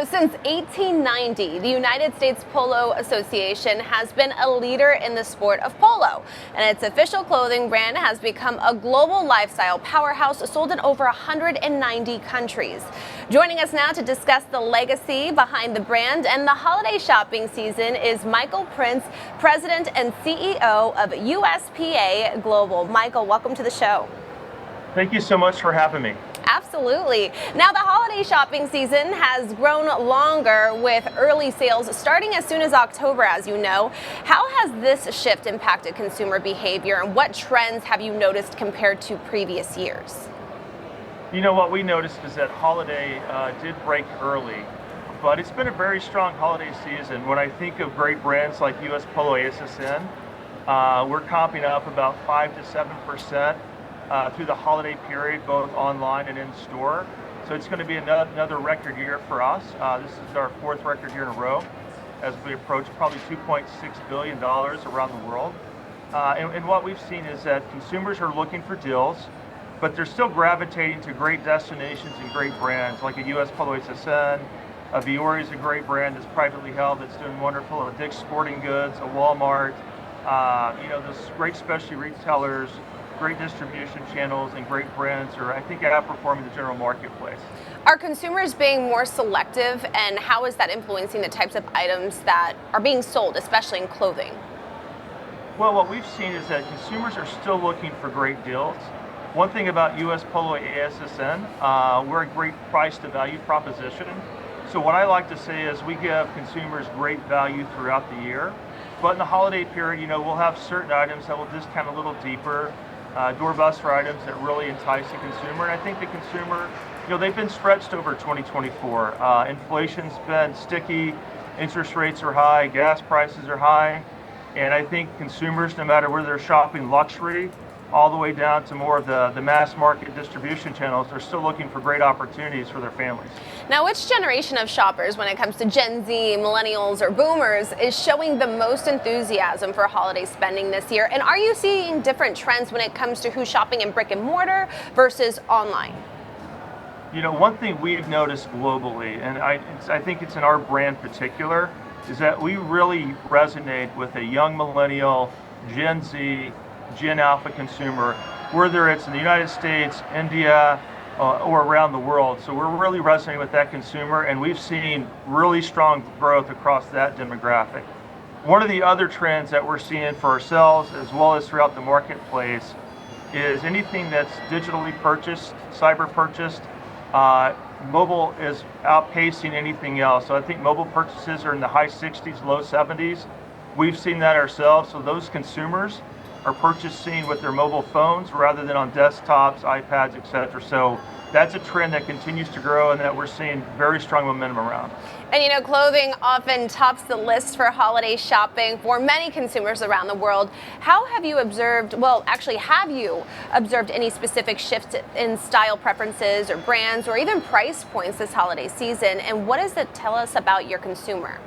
So since 1890, the United States Polo Association has been a leader in the sport of polo, and its official clothing brand has become a global lifestyle powerhouse sold in over 190 countries. Joining us now to discuss the legacy behind the brand and the holiday shopping season is Michael Prince, President and CEO of USPA Global. Michael, welcome to the show. Thank you so much for having me. Absolutely. Now, the holiday shopping season has grown longer with early sales starting as soon as October, as you know. How has this shift impacted consumer behavior, and what trends have you noticed compared to previous years? You know, what we noticed is that holiday did break early, but it's been a very strong holiday season. When I think of great brands like US Polo ASSN, we're comping up about 5 to 7%. Through the holiday period, both online and in store. So it's going to be another record year for us. This is our fourth record year in a row as we approach probably $2.6 billion around the world. And what we've seen is that consumers are looking for deals, but they're still gravitating to great destinations and great brands like a US Polo SSN. A Viore is a great brand that's privately held that's doing wonderful. A Dick's Sporting Goods, a Walmart, those great specialty retailers, great distribution channels, and great brands are, I think, outperforming the general marketplace. Are consumers being more selective, and how is that influencing the types of items that are being sold, especially in clothing? Well, what we've seen is that consumers are still looking for great deals. One thing about US Polo ASSN, we're a great price to value proposition. So what I like to say is we give consumers great value throughout the year. But in the holiday period, we'll have certain items that will discount a little deeper. Doorbuster items that really entice the consumer. And I think the consumer, they've been stretched over 2024. Inflation's been sticky, interest rates are high, gas prices are high. And I think consumers, no matter where they're shopping luxury, all the way down to more of the mass market distribution channels, they're still looking for great opportunities for their families. Now, which generation of shoppers, when it comes to Gen Z, millennials, or boomers, is showing the most enthusiasm for holiday spending this year? And are you seeing different trends when it comes to who's shopping in brick and mortar versus online? One thing we've noticed globally, and I think it's in our brand particular, is that we really resonate with a young millennial, Gen Z, Gen Alpha consumer, whether it's in the United States, India, or around the world. So we're really resonating with that consumer, and we've seen really strong growth across that demographic. One of the other trends that we're seeing for ourselves, as well as throughout the marketplace, is anything that's digitally purchased, cyber purchased. Mobile is outpacing anything else. So I think mobile purchases are in the high 60s, low 70s. We've seen that ourselves. So those consumers are purchasing with their mobile phones rather than on desktops, iPads, etc. So that's a trend that continues to grow and that we're seeing very strong momentum around. And clothing often tops the list for holiday shopping for many consumers around the world. How have you observed, have you observed any specific shift in style preferences or brands or even price points this holiday season? And what does it tell us about your consumer?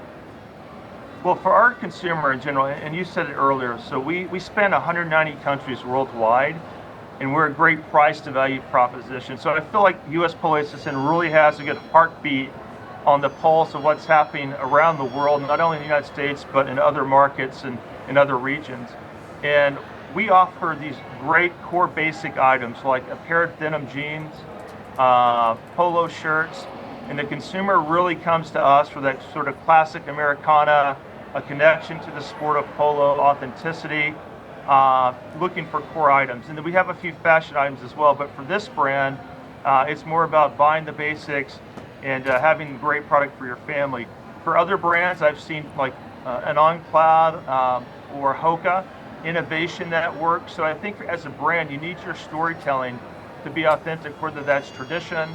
Well, for our consumer in general, and you said it earlier, so we span 190 countries worldwide, and we're a great price to value proposition. So I feel like US Polo SSN really has a good heartbeat on the pulse of what's happening around the world, not only in the United States, but in other markets and in other regions. And we offer these great core basic items like a pair of denim jeans, polo shirts, and the consumer really comes to us for that sort of classic Americana, a connection to the sport of polo, authenticity, looking for core items. And then we have a few fashion items as well, but for this brand, it's more about buying the basics and having a great product for your family. For other brands, I've seen like an On Cloud or Hoka, innovation that works. So I think as a brand, you need your storytelling to be authentic, whether that's tradition,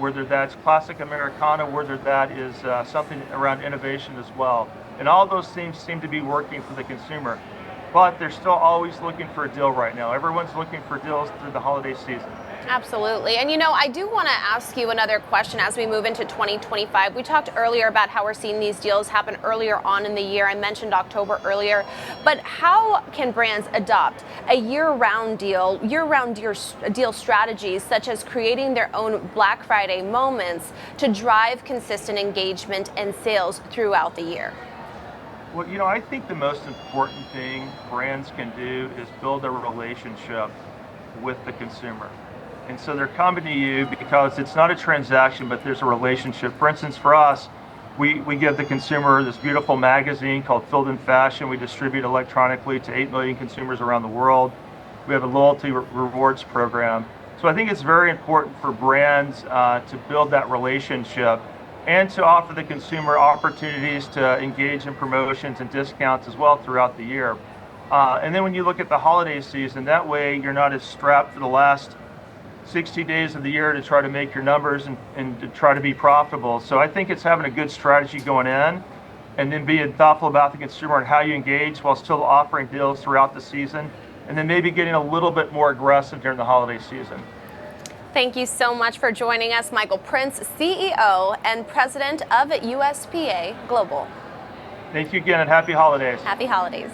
whether that's classic Americana, whether that is something around innovation as well. And all those things seem to be working for the consumer. But they're still always looking for a deal right now. Everyone's looking for deals through the holiday season. Absolutely. And I do want to ask you another question as we move into 2025. We talked earlier about how we're seeing these deals happen earlier on in the year. I mentioned October earlier, but how can brands adopt a year-round deal strategies such as creating their own Black Friday moments to drive consistent engagement and sales throughout the year? Well, I think the most important thing brands can do is build a relationship with the consumer. And so they're coming to you because it's not a transaction, but there's a relationship. For instance, for us, we give the consumer this beautiful magazine called Filled in Fashion. We distribute electronically to 8 million consumers around the world. We have a loyalty rewards program. So I think it's very important for brands to build that relationship and to offer the consumer opportunities to engage in promotions and discounts as well throughout the year. And then when you look at the holiday season, that way you're not as strapped for the last 60 days of the year to try to make your numbers and to try to be profitable. So I think it's having a good strategy going in and then being thoughtful about the consumer and how you engage while still offering deals throughout the season, and then maybe getting a little bit more aggressive during the holiday season. Thank you so much for joining us, Michael Prince, CEO and President of USPA Global. Thank you again, and happy holidays. Happy holidays.